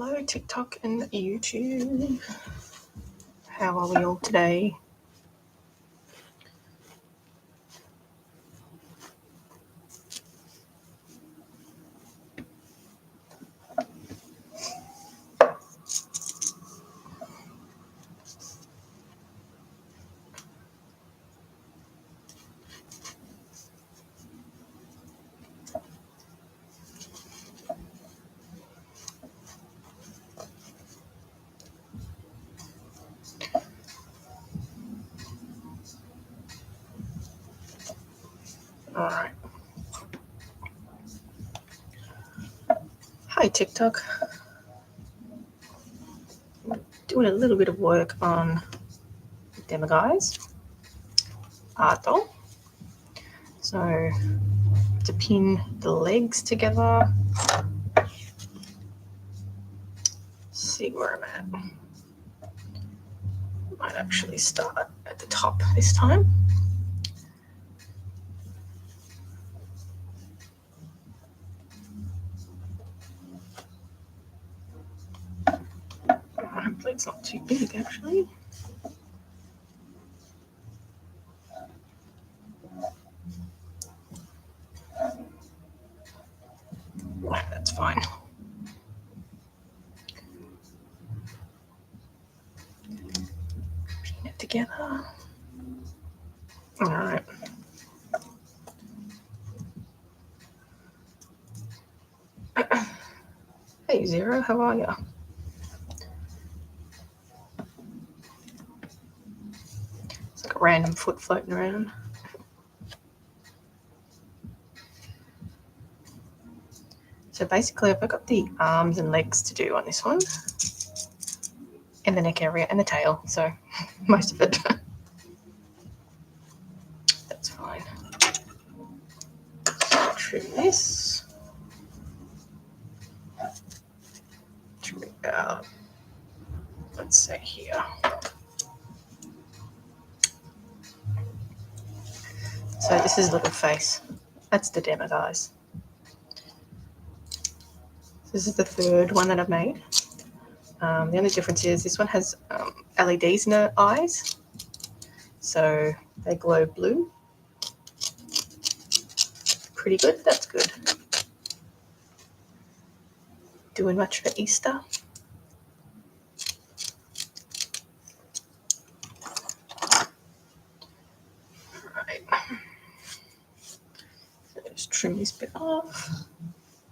Hello, TikTok and YouTube. How are we all today? All right. Hi, TikTok. Doing a little bit of work on demo guys. Art doll. So to pin the legs together. See where I'm at. Might actually start at the top this time. Hopefully it's not too big actually. That's fine. Pin it together. All right. Hey Zero, how are you? It's like a random foot floating around. So basically I've got the arms and legs to do on this one. And the neck area and the tail, so most of it. That's fine. So trim this. Trim it out. Let's say here. So this is little face. That's the demo, guys. This is the third one that I've made. The only difference is this one has LEDs in the eyes, so they glow blue. Pretty good. That's good. Doing much for Easter. Right. So just trim this bit off.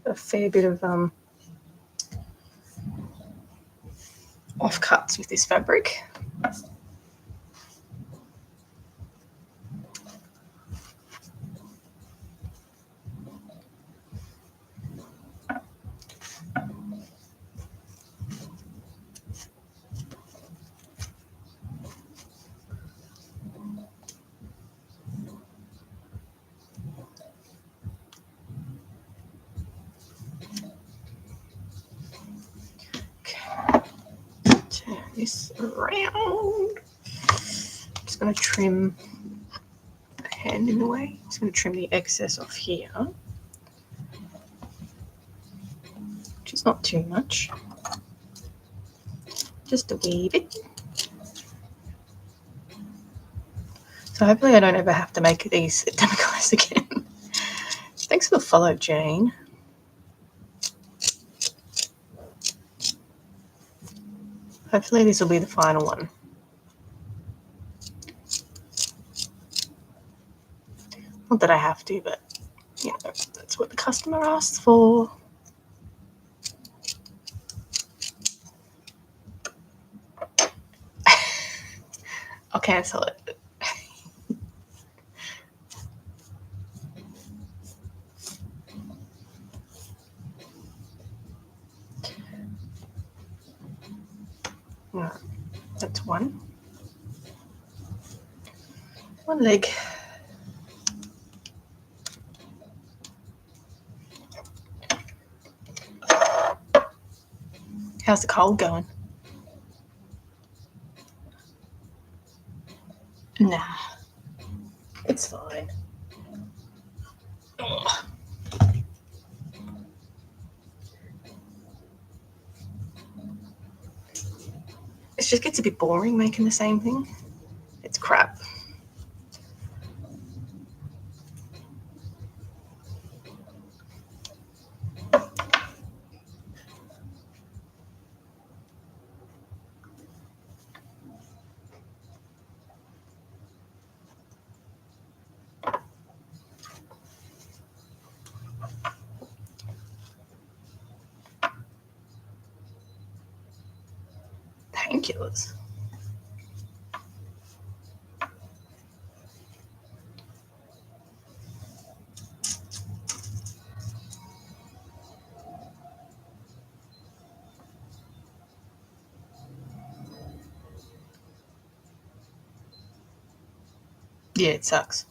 A fair bit of offcuts with this fabric. Turn this around. Just going to trim the hand in the way. Just going to trim the excess off here, which is not too much. Just a wee bit. So hopefully I don't ever have to make these demo guys again. Thanks for the follow, Jane. Hopefully this will be the final one. Not that I have to, but you know, that's what the customer asks for. I'll cancel it. Right, that's one. One leg. How's the cold going? Nah, it's fine. Ugh. it just gets a bit boring making the same thing. It's crap. Painkillers. Yeah, it sucks.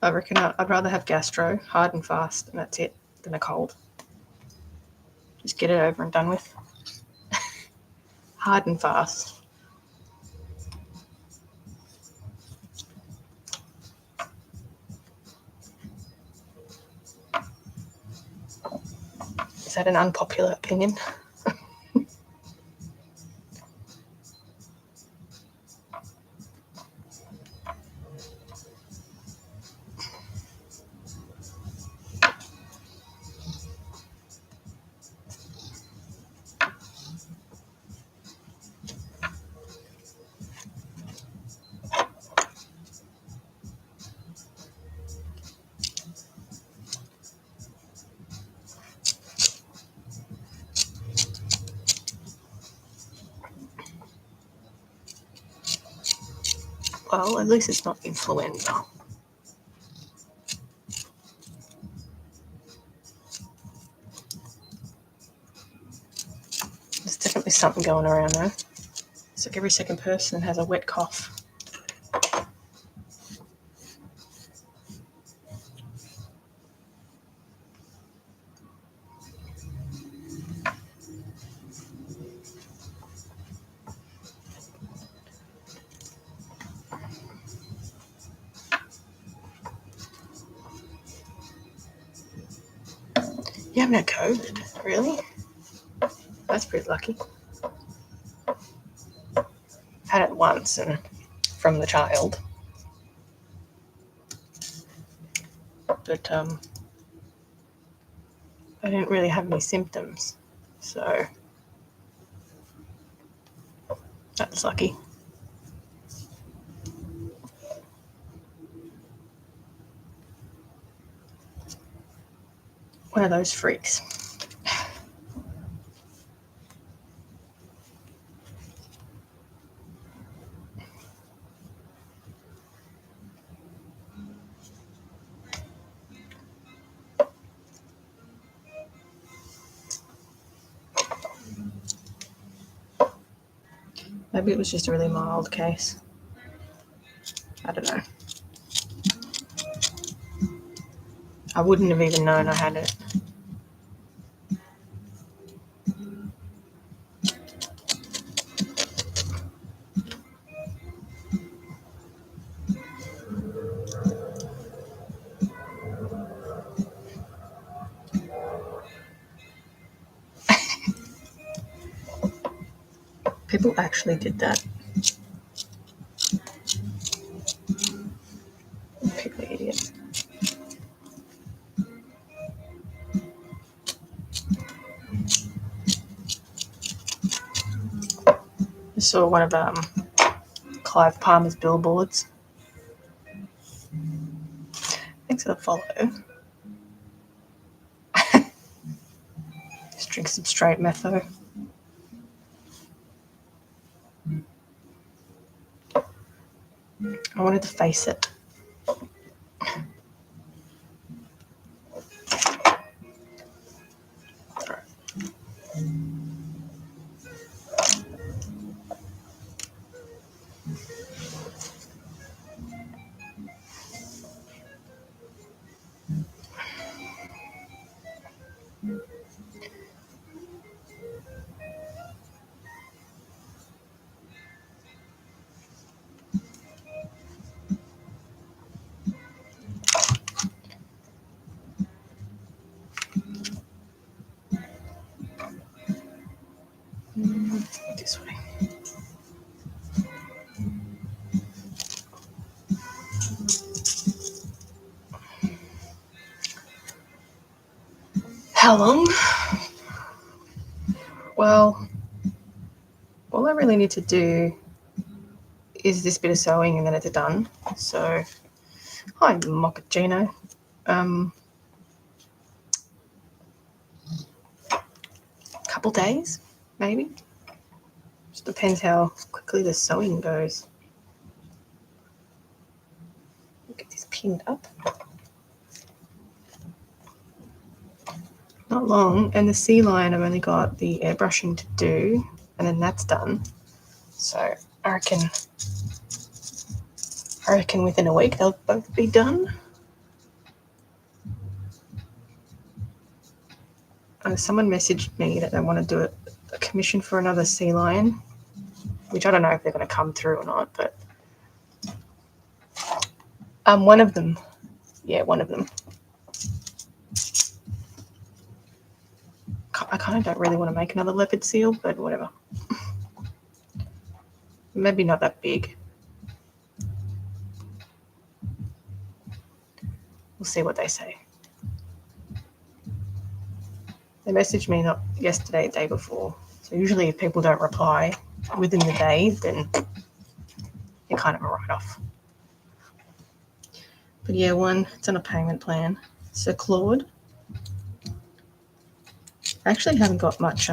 I reckon I'd rather have gastro, hard and fast, and that's it, than a cold. Just get it over and done with. Hard and fast. Is that an unpopular opinion? Well, at least it's not influenza. There's definitely something going around though. It's like every second person has a wet cough. You haven't had COVID, really? That's pretty lucky. Had it once and from the child. But I didn't really have any symptoms, so that's lucky. One of those freaks. Maybe it was just a really mild case. I don't know. I wouldn't have even known I had it. People actually did that. People are idiots. I saw one of Clive Palmer's billboards. Thanks for the follow. Just drink some straight metho. I wanted to face it. How long? Well, all I really need to do is this bit of sewing and then it's done. So, hi, Mochaccino. Couple days, maybe. Just depends how quickly the sewing goes. Get this pinned up. Not long, and the sea line I've only got the airbrushing to do, and then that's done. So I reckon within a week they'll both be done. Someone messaged me that they want to do a commission for another sea lion, which I don't know if they're going to come through or not, but one of them. Yeah, one of them. I kind of don't really want to make another leopard seal, but whatever. Maybe not that big. We'll see what they say. They messaged me not yesterday, the day before. So usually if people don't reply within the day, then you're kind of a write-off. But yeah, it's on a payment plan. So Claude, I actually haven't got much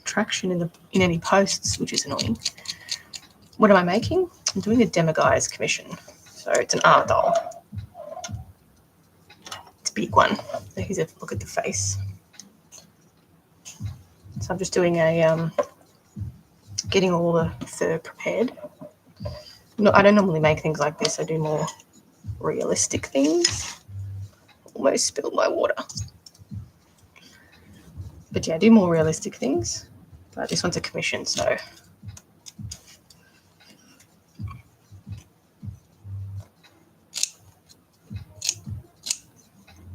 traction in any posts, which is annoying. What am I making? I'm doing a Demiguise commission. So it's an art doll. It's a big one. Here's a look at the face. So I'm just doing getting all the fur prepared. No, I don't normally make things like this. I do more realistic things. Almost spilled my water. But yeah, I do more realistic things. But this one's a commission, so.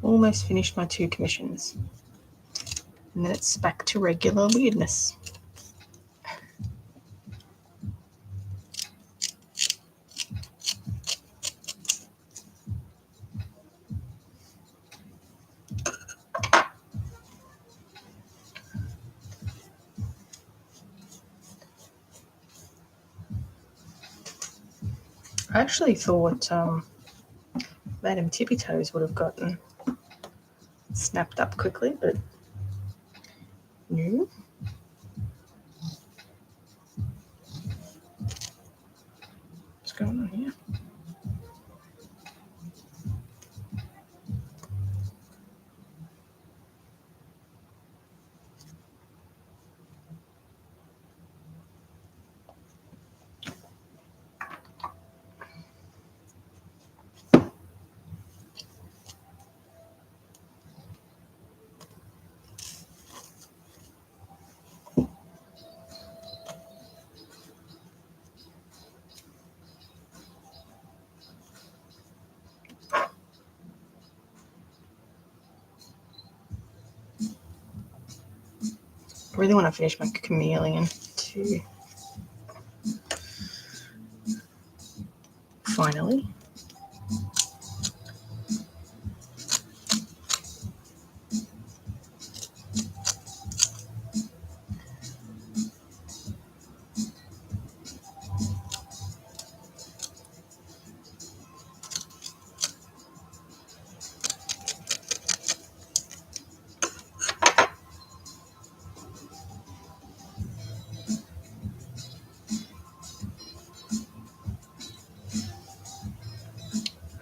Almost finished my 2 commissions. And then it's back to regular weirdness. I actually thought Madame Tippy Toes would have gotten snapped up quickly, but no. What's going on here? I really want to finish my chameleon too. Finally.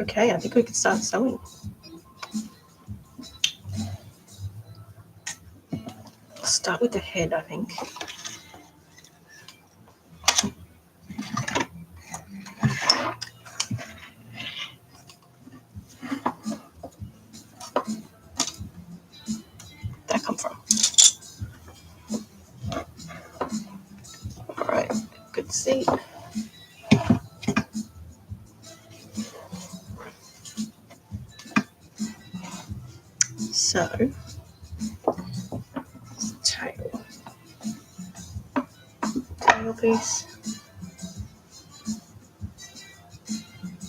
Okay, I think we can start sewing. I'll start with the head, I think. Where'd that come from? All right, good to see. So, tail piece.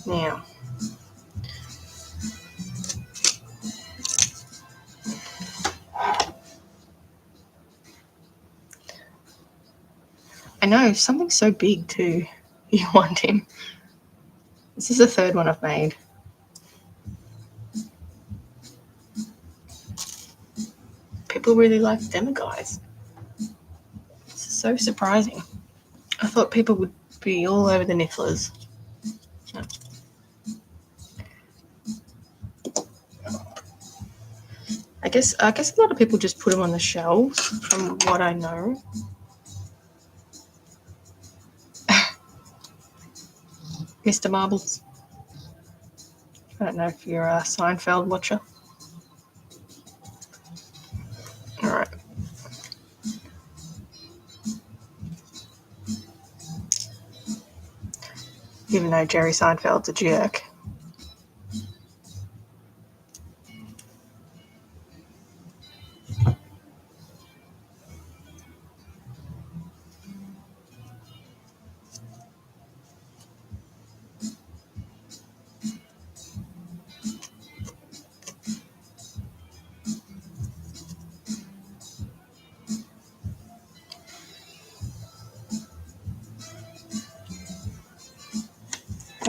Now, I know, something so big too. You want him. This is the third one I've made. People really like Demiguise. This is so surprising. I thought people would be all over the nifflers. No. I guess a lot of people just put them on the shelves, from what I know. Mr. Marbles. I don't know if you're a Seinfeld watcher. All right. Even though Jerry Seinfeld's a jerk.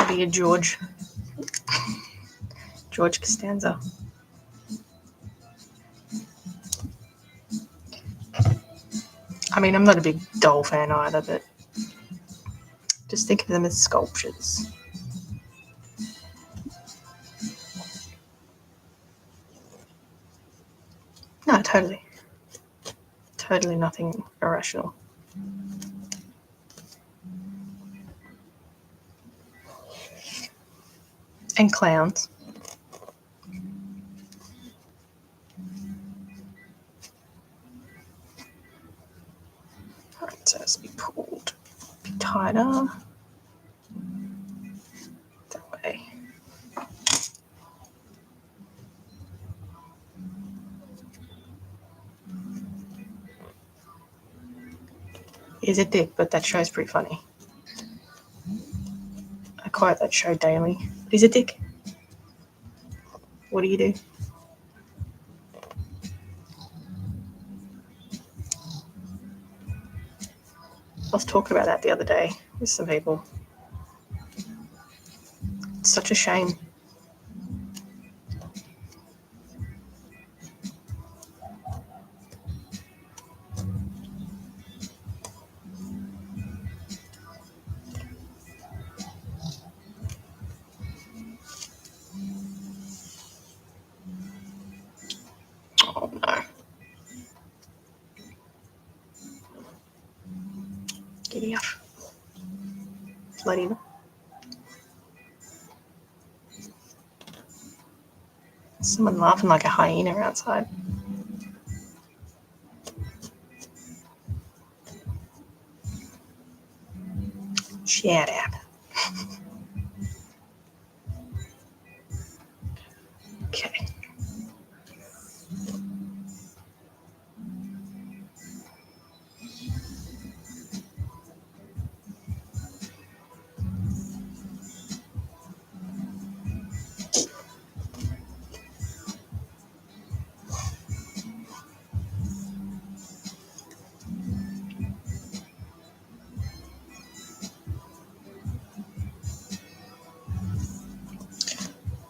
Maybe a George Costanza. I mean, I'm not a big doll fan either, but just think of them as sculptures. No, totally. Totally nothing irrational. And clowns. Alright, so it has to be pulled a bit tighter. That way. He's a dick, but that show's pretty funny. I quote that show daily. He's a dick. What do you do? I was talking about that the other day with some people. It's such a shame. Oh no. Giddy up. Bloody no. Someone laughing like a hyena outside. Shout out. Okay.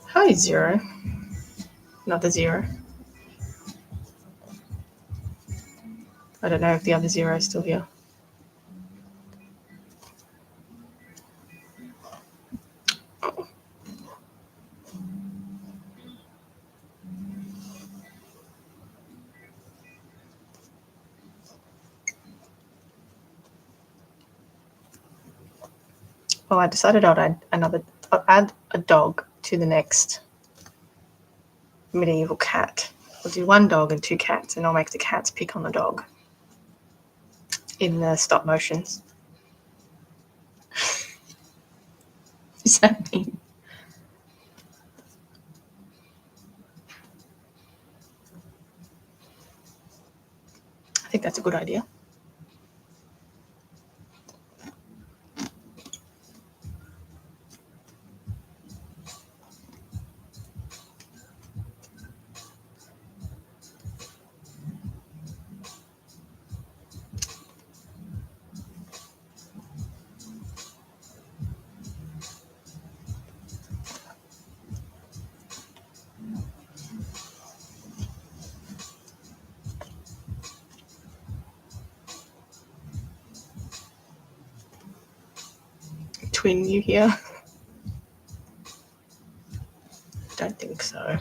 Hi, Zero. Not the Zero. I don't know if the other Zero is still here. Oh. Well, I decided I'd add a dog to the next medieval cat. I'll do one dog and two cats, and I'll make the cats pick on the dog in the stop motions. What does that mean? I think that's a good idea. between you here? Don't think so.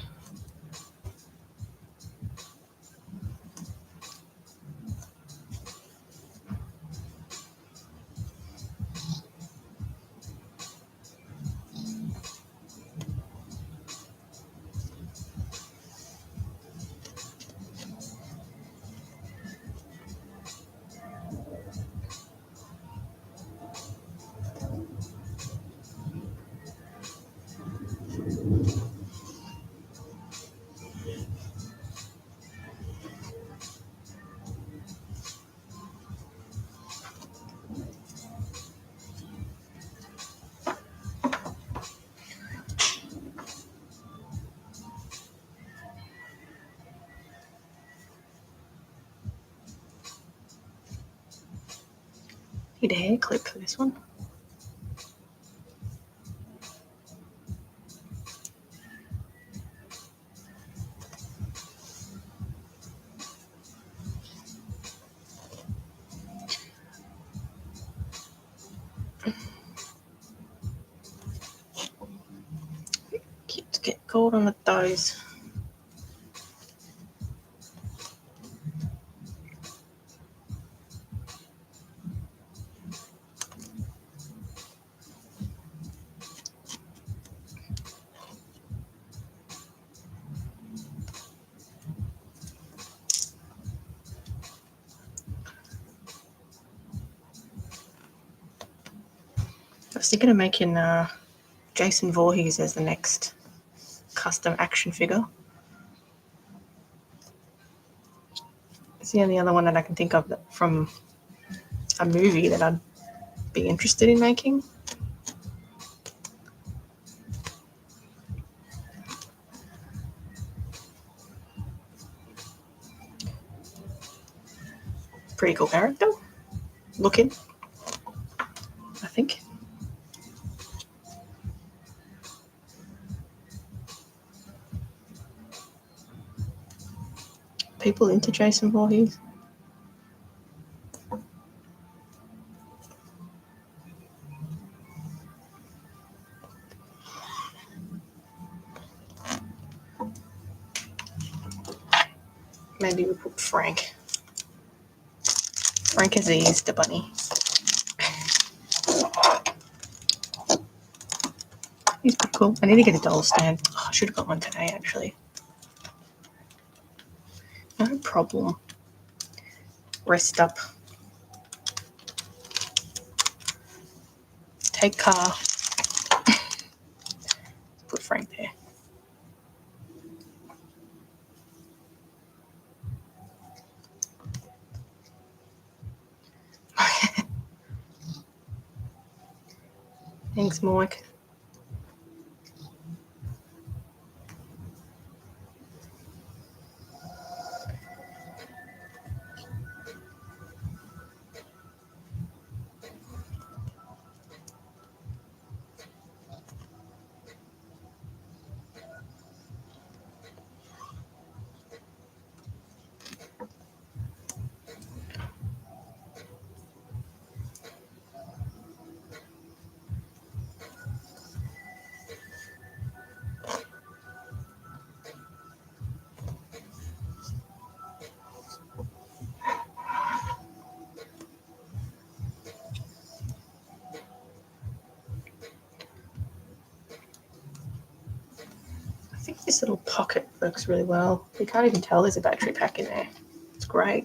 Need a hair clip for this one. Keeps getting gold on the toes. I was thinking of making Jason Voorhees as the next custom action figure. It's the only other one that I can think of from a movie that I'd be interested in making. Pretty cool character looking, I think. People into Jason Voorhees. Maybe we put Frank. Frank is the Easter Bunny. He's pretty cool. I need to get a doll stand. Oh, I should have got one today, actually. No problem. Rest up. Take car. Put Frank there. Thanks, Mike. I think this little pocket works really well. You can't even tell there's a battery pack in there. It's great.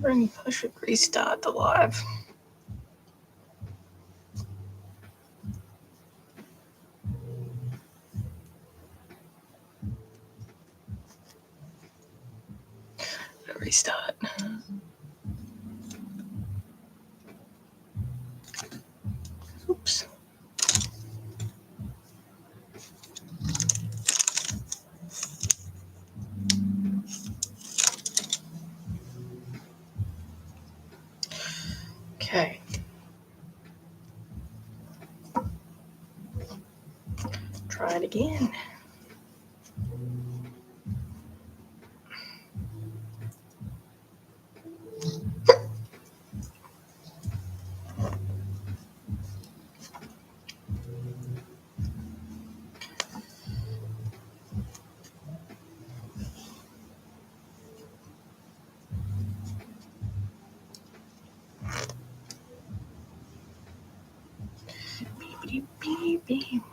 I should restart the live. Restart. Oops. Okay. Try it again. Beep, beep, beep.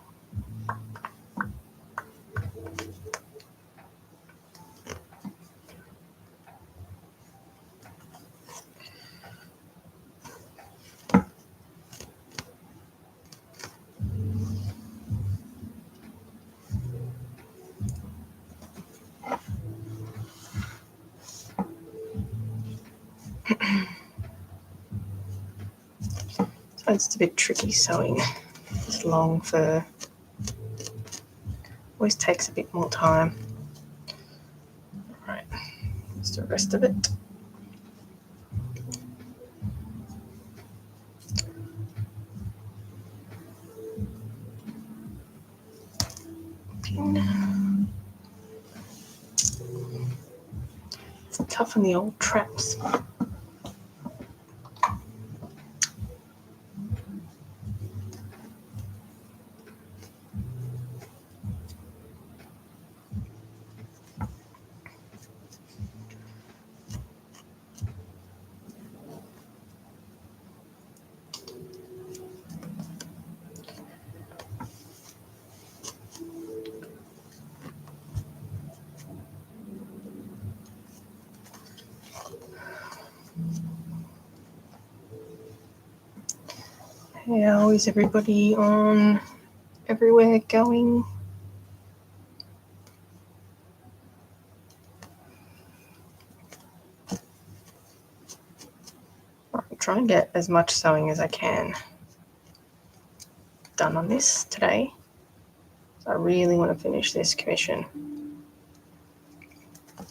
So it's a bit tricky sewing this long fur. Always takes a bit more time. All right, let's do the rest of it. Pin. It's tough on the old traps. How is everybody on everywhere going? I'm trying to get as much sewing as I can done on this today. So I really want to finish this commission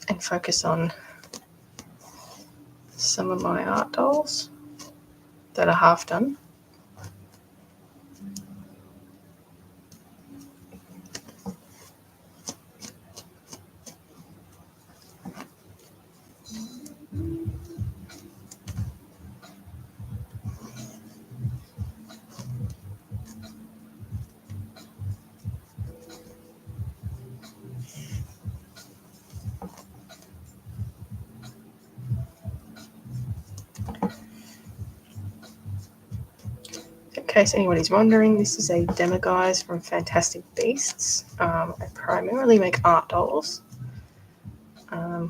and focus on some of my art dolls that are half done. In case anybody's wondering, this is a demo, guys, from Fantastic Beasts. I primarily make art dolls. I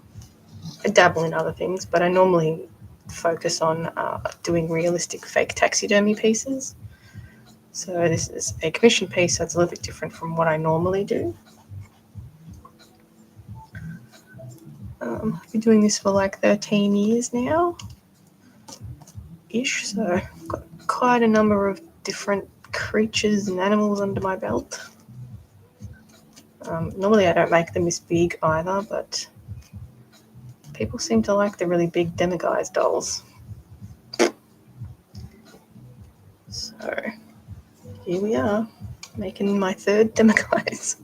dabble in other things, but I normally focus on doing realistic fake taxidermy pieces. So this is a commission piece, so it's a little bit different from what I normally do. I've been doing this for like 13 years now, ish, so I've got quite a number of different creatures and animals under my belt. Normally I don't make them this big either, but people seem to like the really big demiguise dolls. So here we are, making my third demiguise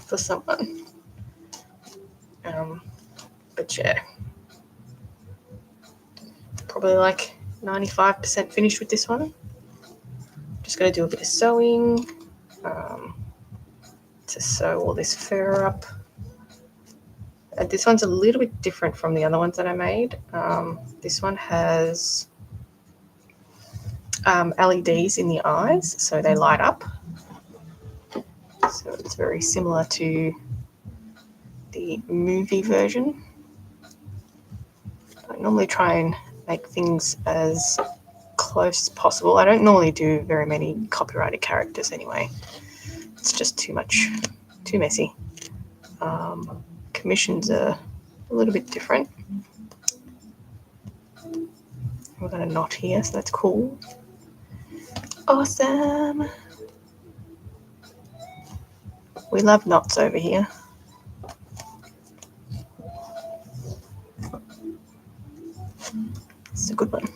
for someone. But yeah, probably like 95% finished with this one. Just going to do a bit of sewing to sew all this fur up. This one's a little bit different from the other ones that I made. This one has LEDs in the eyes, so they light up. So it's very similar to the movie version. normally try and make things as close as possible. I don't normally do very many copyrighted characters anyway. It's just too messy. Commissions are a little bit different. We've got a knot here, so that's cool. Awesome. We love knots over here. It's a good one.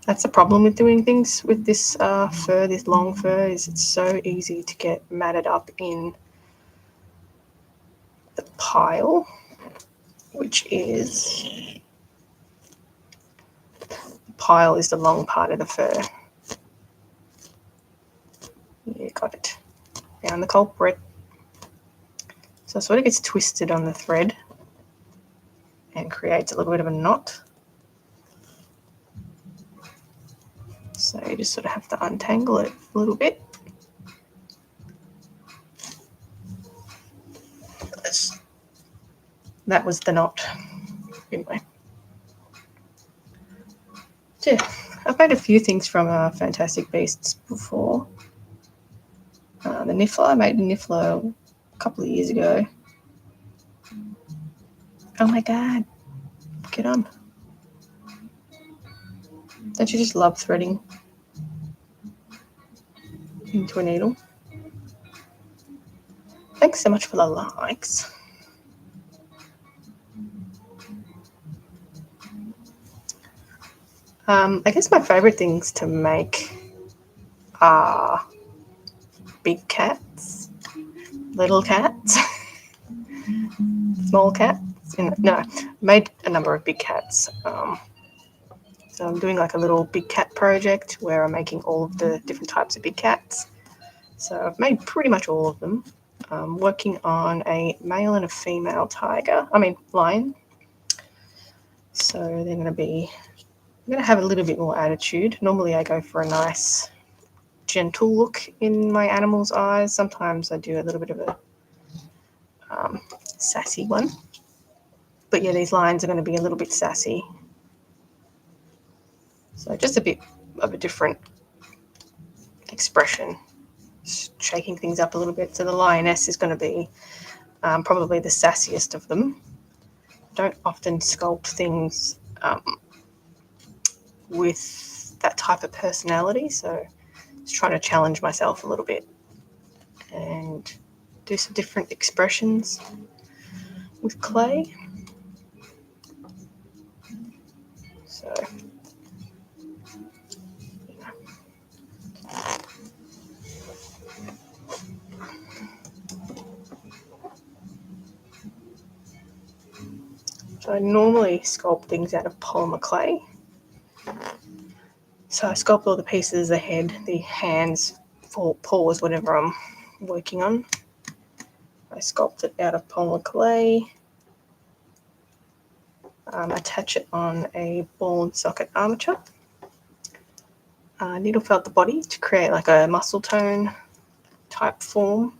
That's the problem with doing things with this fur, this long fur, is it's so easy to get matted up in the pile, which is, the pile is the long part of the fur. You got it. Found the culprit. So it sort of gets twisted on the thread and creates a little bit of a knot. So you just sort of have to untangle it a little bit. That was the knot. Anyway. Yeah, I've made a few things from Fantastic Beasts before. The niffler, I made a niffler a couple of years ago. Oh my god, get on. Don't you just love threading into a needle? Thanks so much for the likes. I guess my favourite things to make are big cats, little cats, small cats. No, I made a number of big cats. So I'm doing like a little big cat project where I'm making all of the different types of big cats. So I've made pretty much all of them. I'm working on a male and a female lion. So they're going to have a little bit more attitude. Normally I go for a nice gentle look in my animal's eyes. Sometimes I do a little bit of a sassy one. But yeah, these lions are going to be a little bit sassy. So just a bit of a different expression, shaking things up a little bit. So the lioness is going to be probably the sassiest of them. Don't often sculpt things with that type of personality, so just trying to challenge myself a little bit and do some different expressions with clay. So I normally sculpt things out of polymer clay. So I sculpt all the pieces, the head, the hands, paws, whatever I'm working on. I sculpt it out of polymer clay, attach it on a ball and socket armature, needle felt the body to create like a muscle tone type form,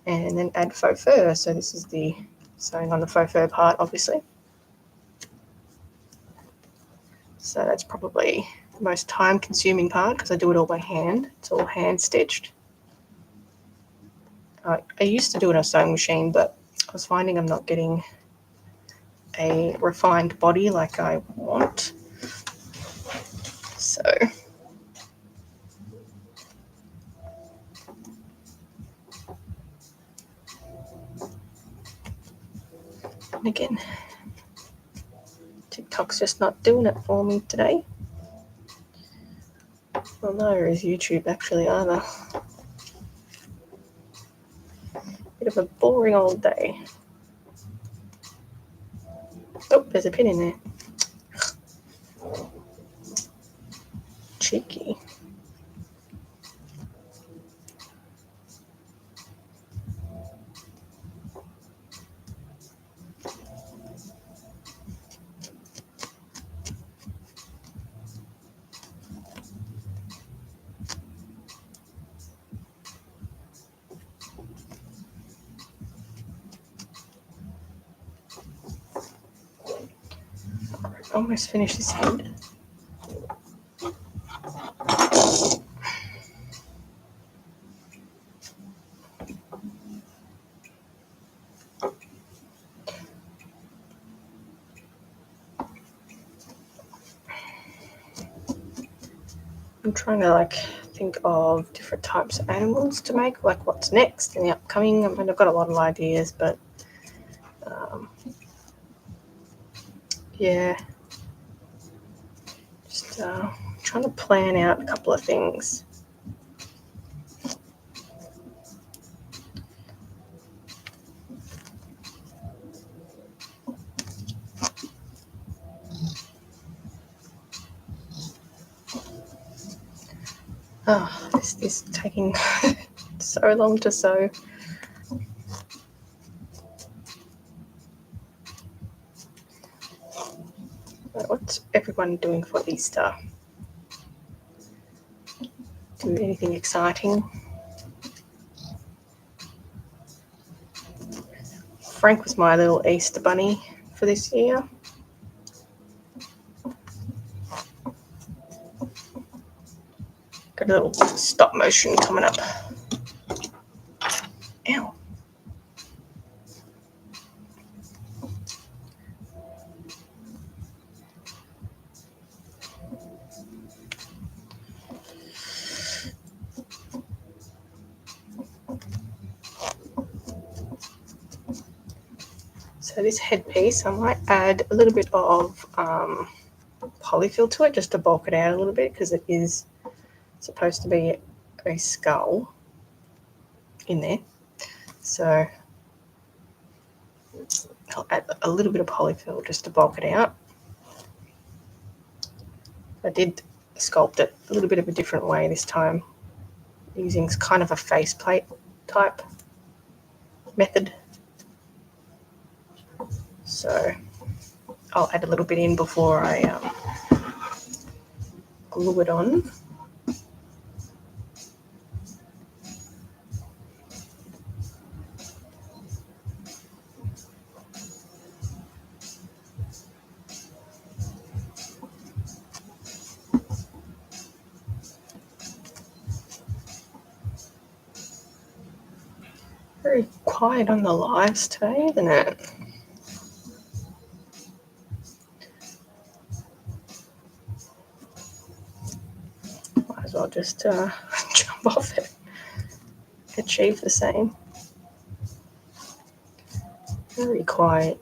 and then add faux fur. So this is the sewing on the faux fur part, obviously. So that's probably the most time consuming part because I do it all by hand. It's all hand stitched. I used to do it on a sewing machine, but I was finding I'm not getting a refined body like I want. So and again, TikTok's just not doing it for me today. Well, neither is YouTube actually either. Bit of a boring old day. Oh, there's a pin in there. Cheeky. almost finished this head. I'm trying to like think of different types of animals to make, like what's next in the upcoming. I mean, I've got a lot of ideas, but yeah, just trying to plan out a couple of things. Oh, this is taking so long to sew. What's everyone doing for Easter? Do anything exciting? Frank was my little Easter bunny for this year. Got a little stop motion coming up. Ow. So this headpiece, I might add a little bit of polyfill to it just to bulk it out a little bit, because it is supposed to be a skull in there. So I'll add a little bit of polyfill just to bulk it out. I did sculpt it a little bit of a different way this time, using kind of a faceplate type method. So I'll add a little bit in before I glue it on. Very quiet on the lives today, isn't it? Might as well just jump off it, achieve the same. Very quiet.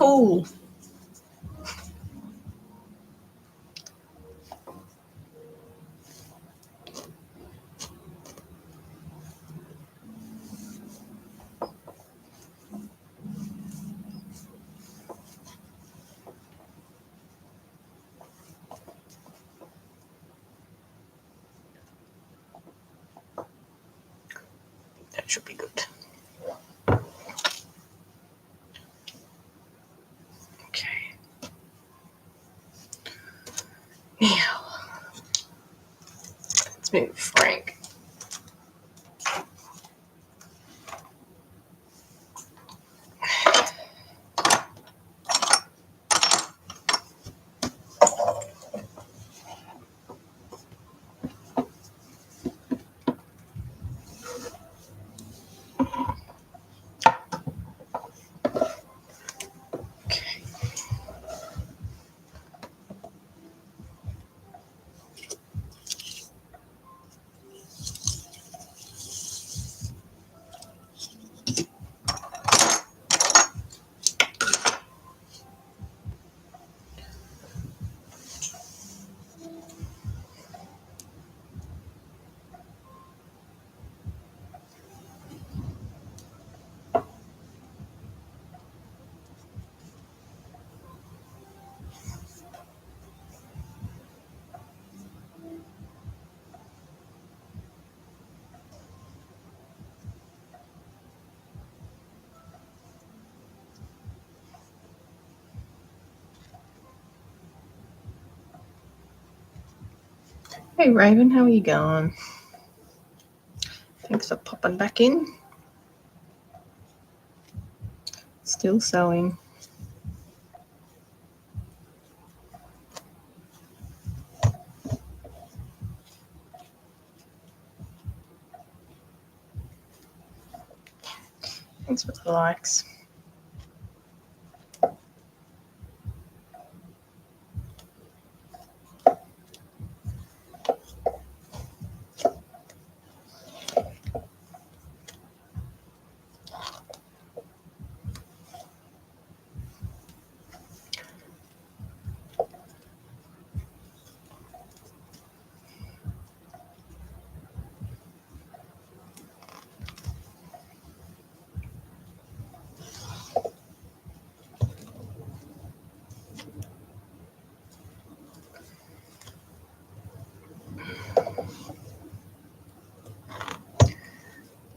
cool. That should be good. Okay. Now, let's move Frank. Hey Raven, how are you going? Thanks for popping back in. Still sewing. Thanks for the likes.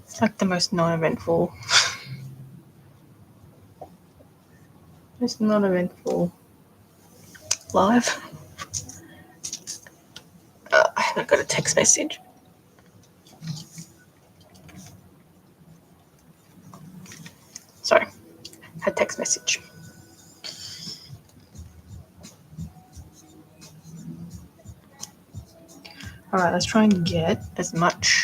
It's like the most non-eventful. Most non-eventful live. I haven't got a text message. Sorry, a text message. All right, let's try and get as much.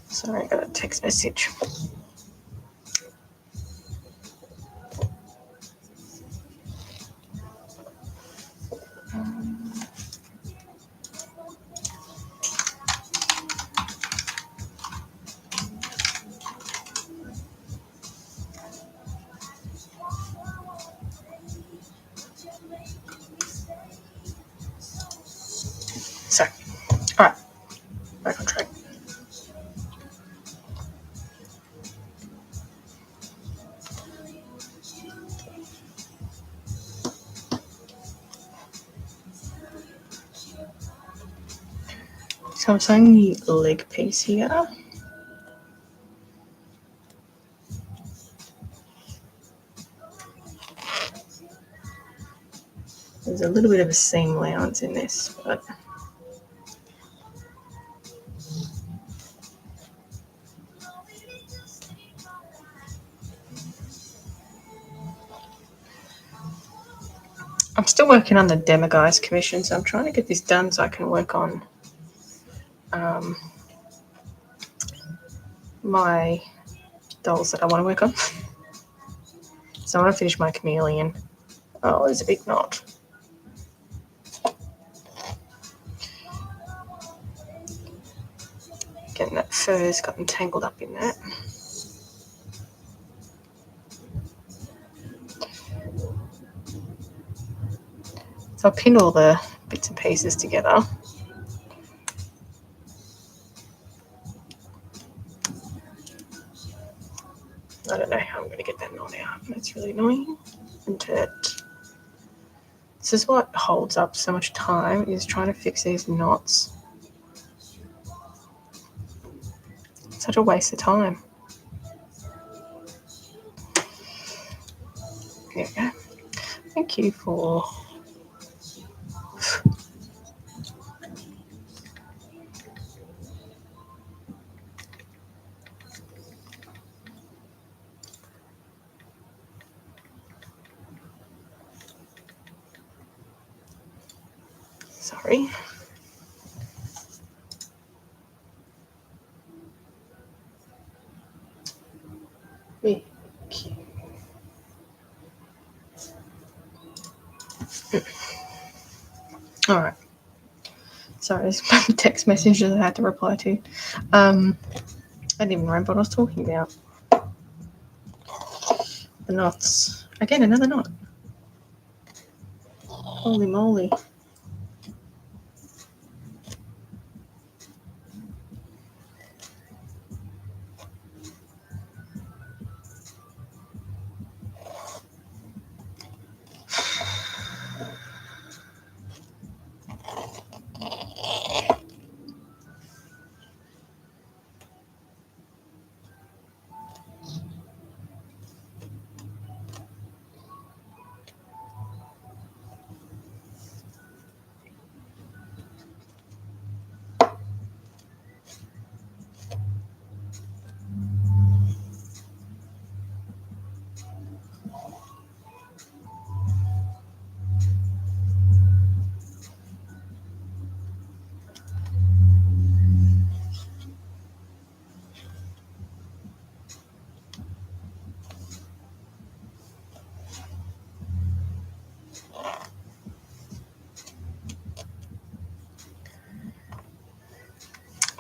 Sorry, I got a text message. So, all right, back on track. So I'm sewing the leg piece here. There's a little bit of a seam allowance in this, but I'm still working on the Demo Guys commission, so I'm trying to get this done so I can work on my dolls that I want to work on. So I want to finish my chameleon. Oh, there's a big knot. fur's gotten tangled up in that. So I'll pin all the bits and pieces together. I don't know how I'm going to get that knot out. That's really annoying. And this is what holds up so much time, is trying to fix these knots. Such a waste of time. There we go. Thank you for... Sorry. All right. Sorry, this is a text message that I had to reply to. I didn't even remember what I was talking about. The knots. Again, another knot. Holy moly.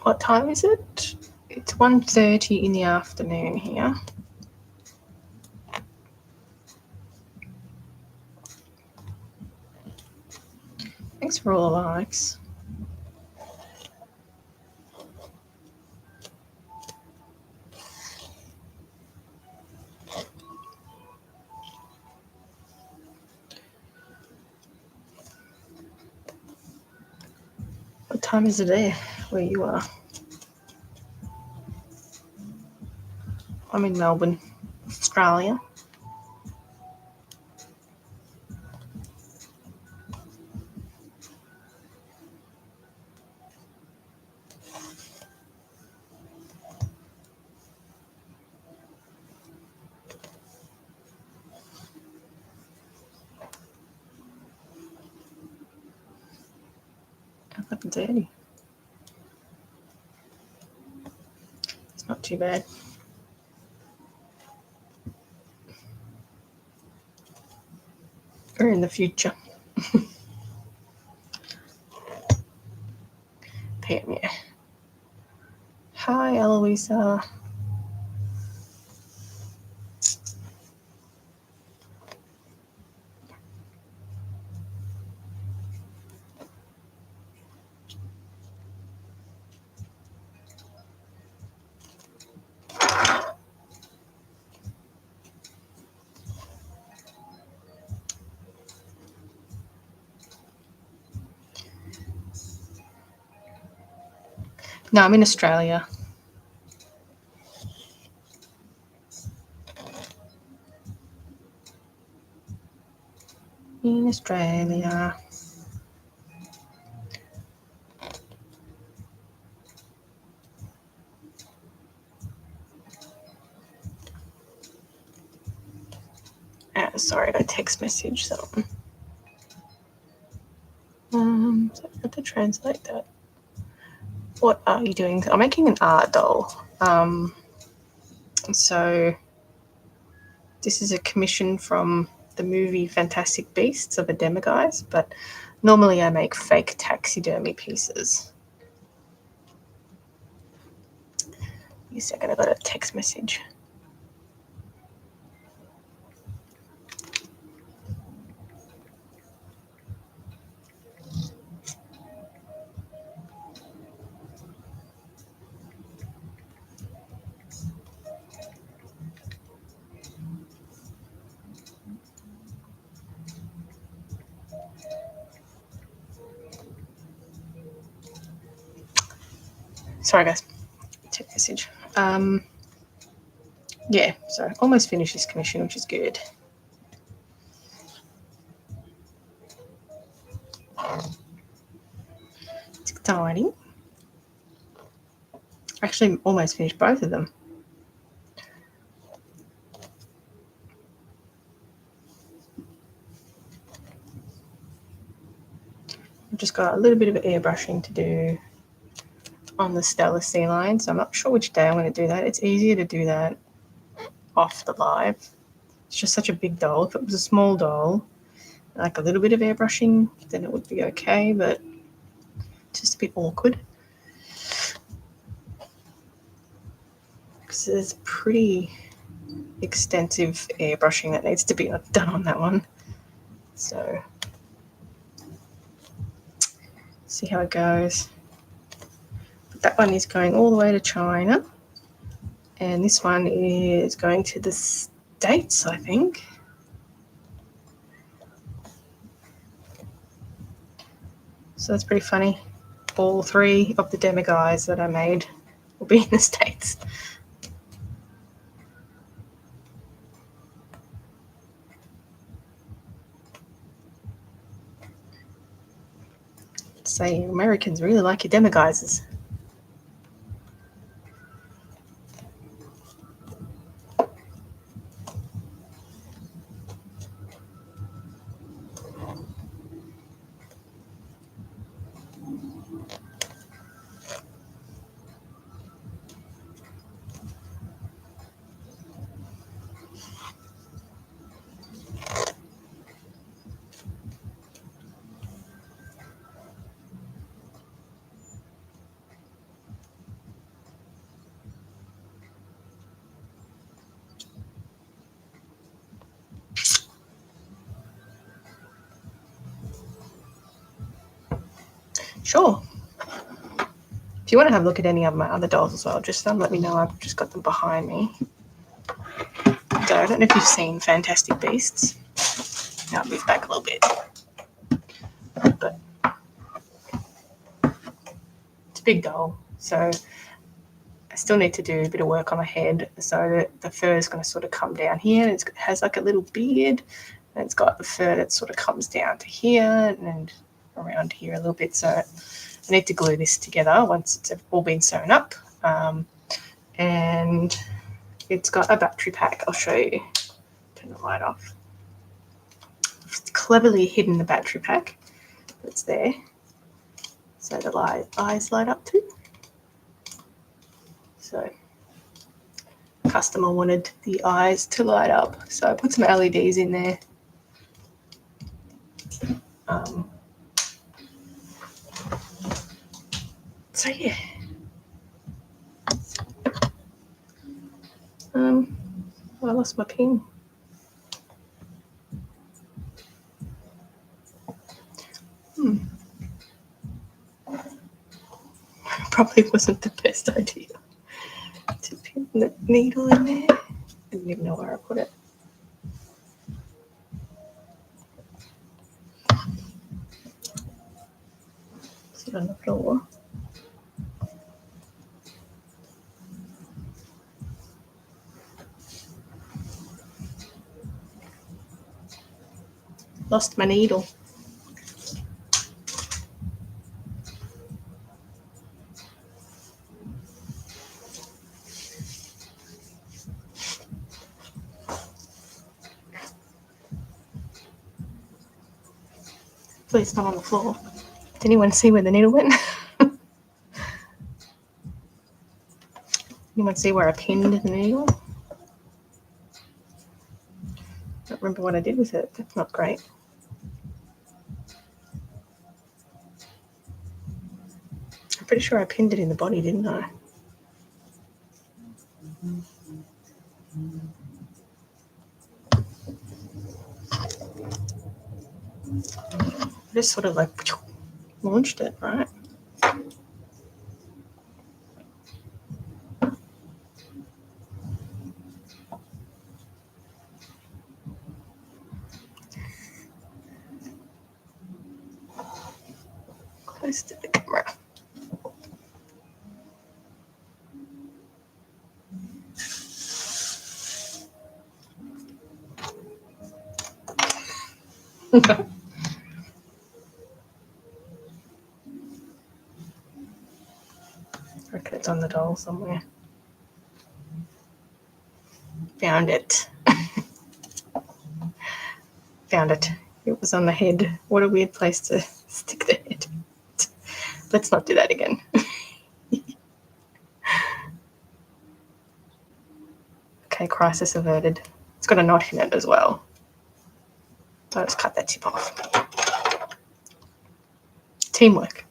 What time is it? It's 1:30 in the afternoon here. Thanks for all the likes. What time is it there where you are? I'm in Melbourne, Australia. $11:30. It's not too bad. We're in the future. PM, yeah. Hi, Eloisa. No, I'm in Australia. In Australia. Sorry, I got a text message. So I have to translate that. What are you doing? I'm making an art doll. So this is a commission from the movie Fantastic Beasts of a Demiguise, but normally I make fake taxidermy pieces. a second, I got a text message. Sorry guys, text message. Yeah, so almost finished this commission, which is good. It's exciting. Actually, almost finished both of them. I've just got a little bit of airbrushing to do on the Stella Sea line, so I'm not sure which day I'm going to do that. It's easier to do that off the live. It's just such a big doll. If it was a small doll, like a little bit of airbrushing, then it would be okay, but it's just a bit awkward. Because there's pretty extensive airbrushing that needs to be done on that one. So, see how it goes. But that one is going all the way to China. And this one is going to the States, I think. So that's pretty funny. All 3 of the demo guys that I made will be in the States. Say Americans really like your demo guises. Sure. If you want to have a look at any of my other dolls as well, just let me know. I've just got them behind me. So I don't know if you've seen Fantastic Beasts. Now I'll move back a little bit. But it's a big doll, so I still need to do a bit of work on my head so that the fur is going to sort of come down here. It has like a little beard, and it's got the fur that sort of comes down to here and around here a little bit. So I need to glue this together once it's all been sewn up. And it's got a battery pack. I'll show you. Turn the light off. I've cleverly hidden the battery pack that's there, so the eyes light up too. So customer wanted the eyes to light up, so I put some LEDs in there. So yeah. I lost my pin. Probably wasn't the best idea to pin the needle in there. I didn't even know where I put it. Sit on the floor. Lost my needle. Please, it's not on the floor. Did anyone see where the needle went? Anyone see where I pinned the needle? Don't remember what I did with it. That's not great. I'm pretty sure I pinned it in the body, didn't I? Just sort of like launched it, right? Close to the camera. I reckon it's on the doll somewhere. Found it. Found it. It was on the head. What a weird place to stick the head. Let's not do that again. Okay, crisis averted. It's got a knot in it as well. I'll just cut that tip off. Teamwork.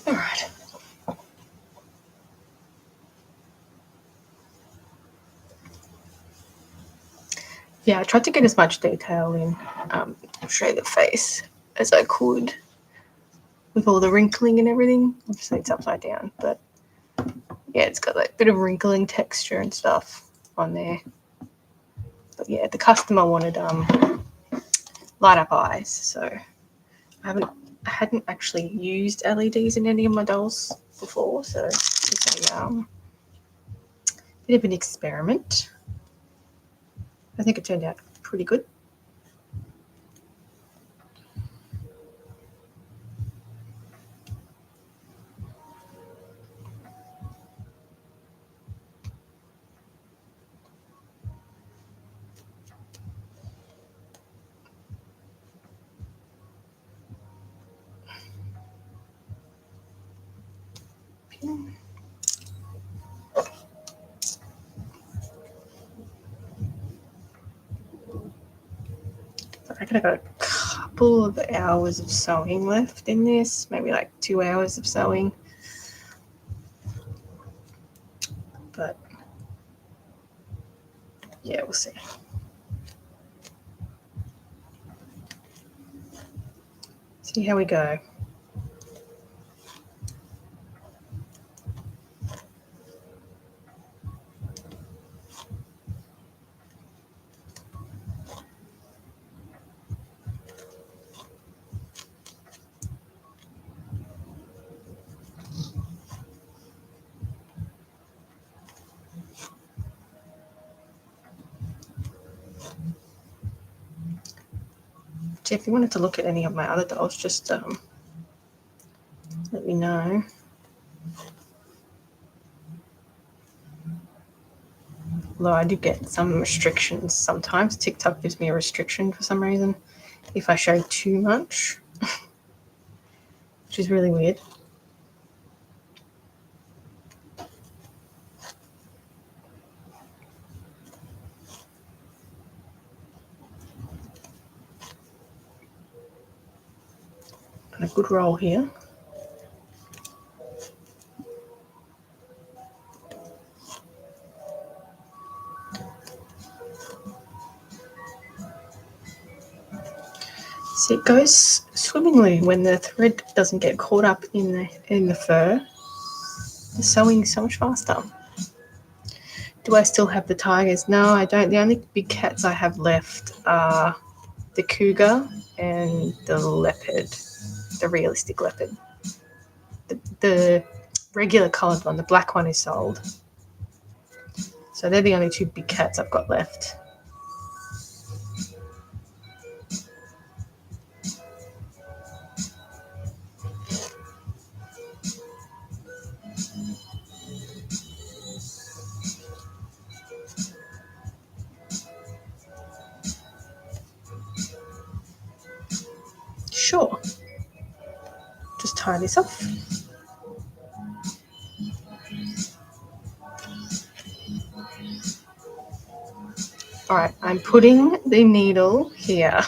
All right. Yeah, I tried to get as much detail in, show the face as I could with all the wrinkling and everything. Obviously it's upside down, but yeah, it's got like a bit of wrinkling texture and stuff on there. But yeah, the customer wanted light up eyes, so I hadn't actually used LEDs in any of my dolls before, so it's a bit of an experiment. I think it turned out pretty good. I reckon I got a couple of hours of sewing left in this, maybe like 2 hours of sewing. But yeah, we'll see. See how we go. If you wanted to look at any of my other dolls, just let me know. Although I do get some restrictions sometimes. TikTok gives me a restriction for some reason if I show too much, which is really weird. Got a good roll here. See, it goes swimmingly when the thread doesn't get caught up in the fur. The sewing is so much faster. Do I still have the tigers? No, I don't. The only big cats I have left are the cougar and the leopard, the realistic leopard. The regular coloured one, the black one, is sold. So they're the only two big cats I've got left. Sure. Just tie this off. All right, I'm putting the needle here.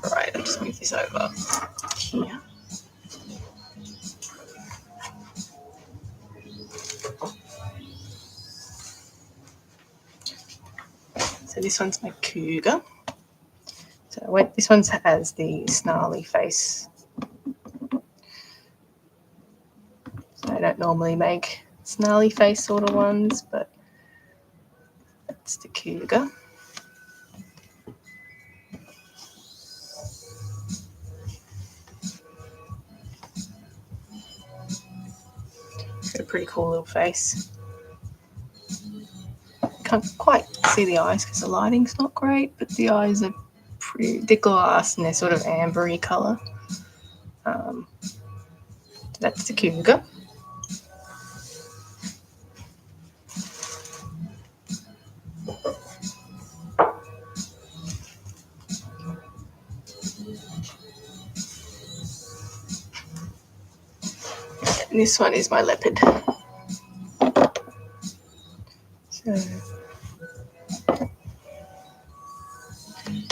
All right, I'll just move this over here. So this one's my cougar. So this one has the snarly face. So I don't normally make snarly face sort of ones, but that's the cougar. Got a pretty cool little face. Can't quite see the eyes because the lighting's not great, but the eyes are pretty, they're glass and they're sort of ambery colour. That's the cougar. And this one is my leopard. So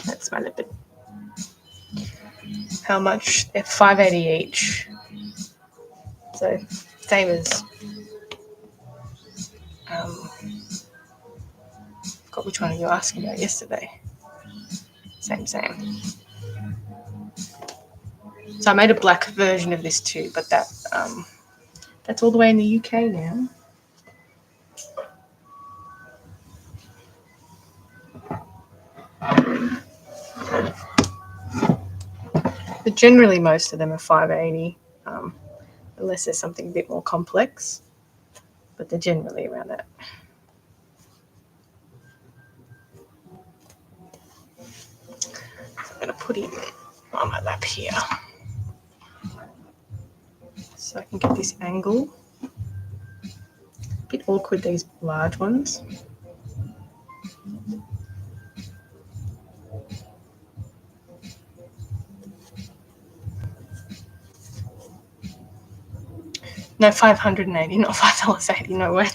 that's my leopard. How much? They're $5.80 each. So same as forgot which one you were asking about yesterday. Same. So I made a black version of this too, but that's all the way in the UK now. But generally most of them are $5.80, unless there's something a bit more complex. But they're generally around that. So I'm going to put him on my lap here, so I can get this angle. A bit awkward, these large ones. No, $580, not $5.80, no way.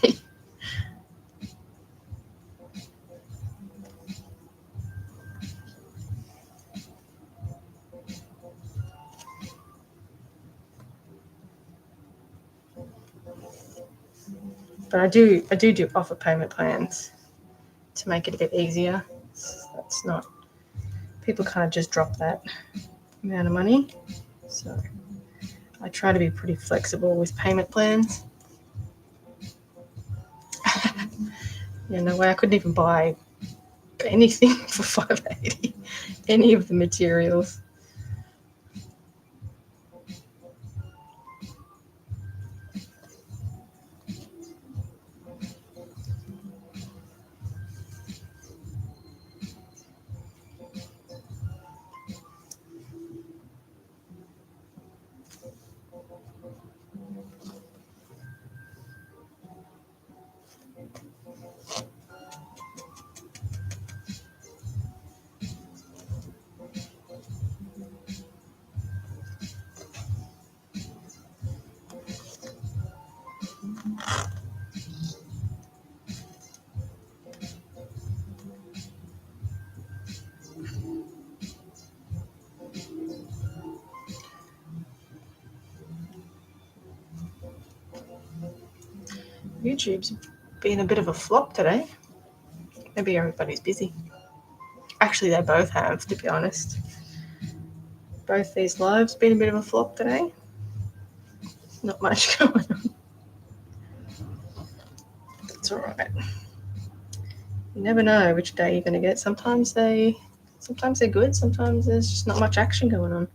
But I do offer payment plans to make it a bit easier. That's not, people can't just drop that amount of money. So I try to be pretty flexible with payment plans. Yeah, no way, I couldn't even buy anything for $5.80, any of the materials. YouTube's been a bit of a flop today. Maybe everybody's busy. Actually, they both have, to be honest. Both these lives been a bit of a flop today. Not much going on. That's all right. You never know which day you're going to get. Sometimes they're good. Sometimes there's just not much action going on.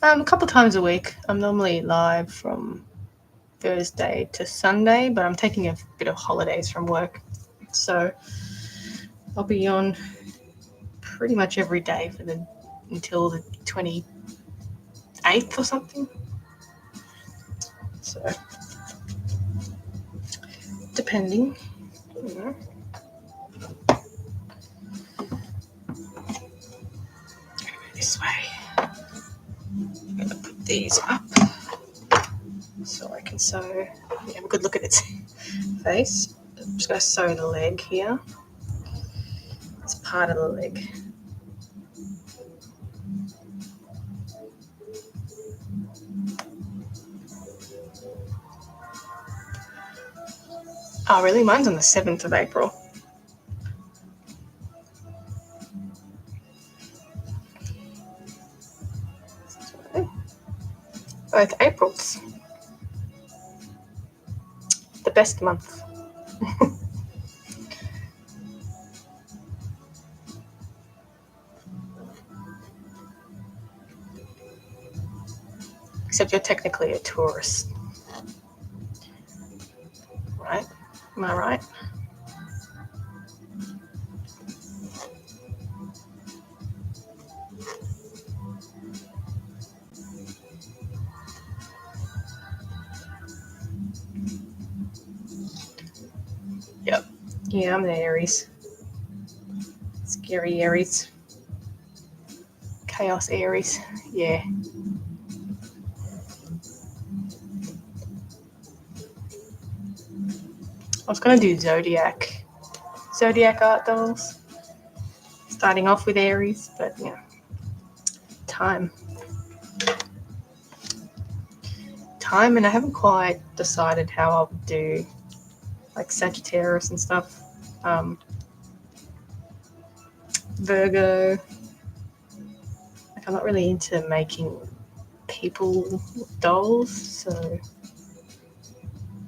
A couple times a week. I'm normally live from Thursday to Sunday, but I'm taking a bit of holidays from work. So I'll be on pretty much every day until the 28th 8th or something. So, depending, you know. This way. I'm going to put these up so I can sew. Have a good look at its face. I'm just going to sew the leg here. It's part of the leg. Oh, really? Mine's on the 7th of April. Both Aprils. The best month. Except you're technically a tourist. Right? Am I right? Yep. Yeah, I'm the Aries. Scary Aries. Chaos Aries. Yeah. I was going to do Zodiac art dolls. Starting off with Aries, but yeah. Time, and I haven't quite decided how I'll do like Sagittarius and stuff. Virgo. Like, I'm not really into making people dolls, so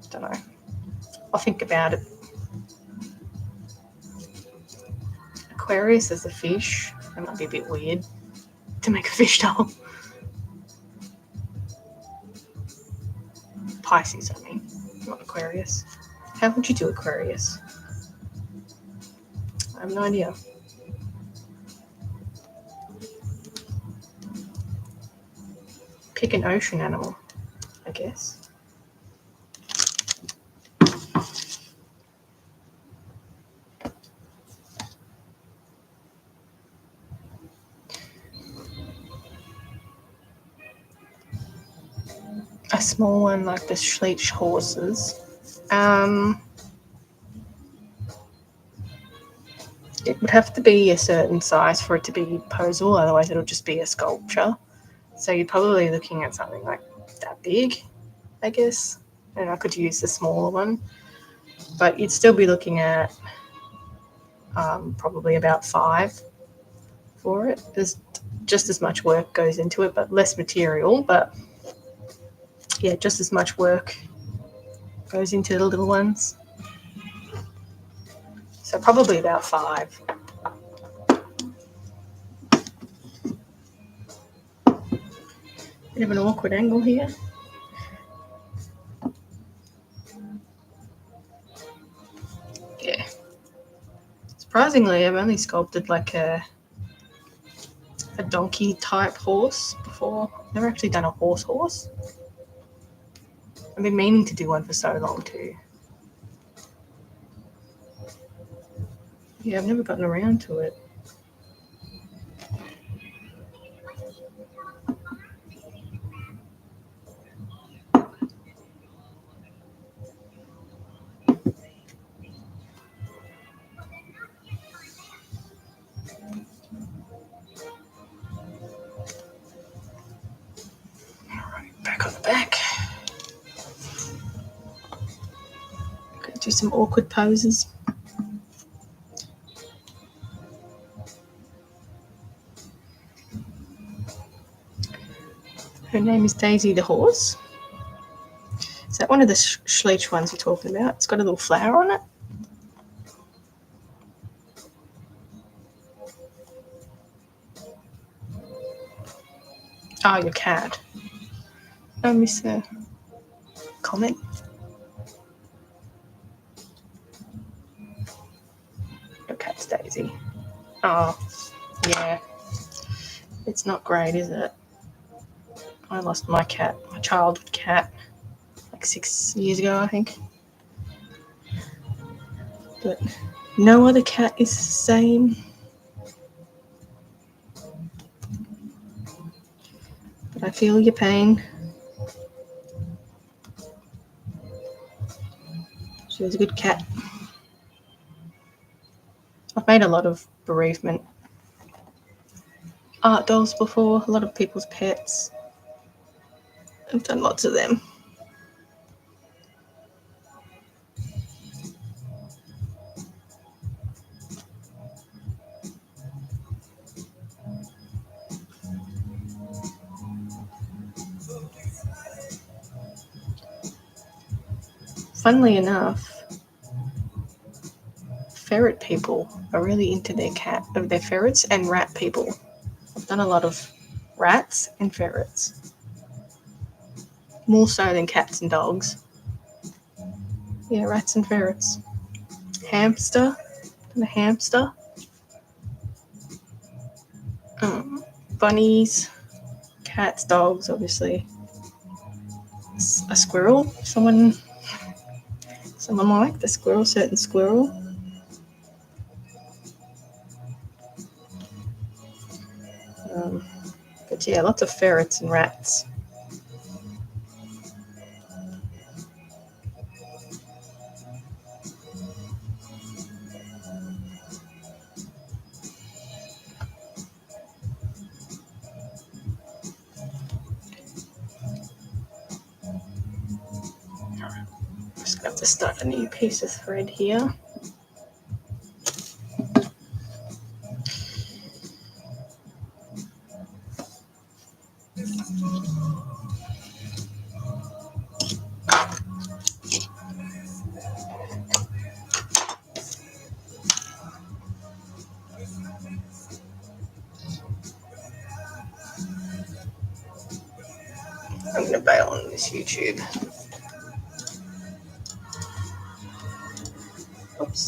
don't know. I'll think about it. Aquarius is a fish. That might be a bit weird to make a fish doll. Pisces, I mean, not Aquarius. How would you do Aquarius? I have no idea. Pick an ocean animal, I guess. A small one like the Schleich horses. It would have to be a certain size for it to be posable, otherwise it'll just be a sculpture. So you're probably looking at something like that big, I guess. And I could use the smaller one. But you'd still be looking at probably about 5 for it. There's just as much work goes into it, but less material. But yeah, just as much work goes into the little ones. So probably about 5. Bit of an awkward angle here. Yeah. Surprisingly, I've only sculpted like a donkey type horse before. Never actually done a horse. I've been meaning to do one for so long too. Yeah, I've never gotten around to it. Alright, back on the back. Gonna do some awkward poses. Her name is Daisy the horse. Is that one of the Schleich ones you're talking about? It's got a little flower on it. Oh, your cat. I miss a comment. Your cat's Daisy. Oh, yeah. It's not great, is it? I lost my cat, my childhood cat, like 6 years ago, I think. But no other cat is the same. But I feel your pain. She was a good cat. I've made a lot of bereavement art dolls before, a lot of people's pets. I've done lots of them. Funnily enough, ferret people are really into their ferrets, and rat people. I've done a lot of rats and ferrets. More so than cats and dogs. Yeah, rats and ferrets. Hamster. And a hamster. Bunnies. Cats, dogs, obviously. A squirrel. Someone liked the squirrel, certain squirrel. But yeah, lots of ferrets and rats. Just have to start a new piece of thread here. I'm going to bail on this YouTube. Oops.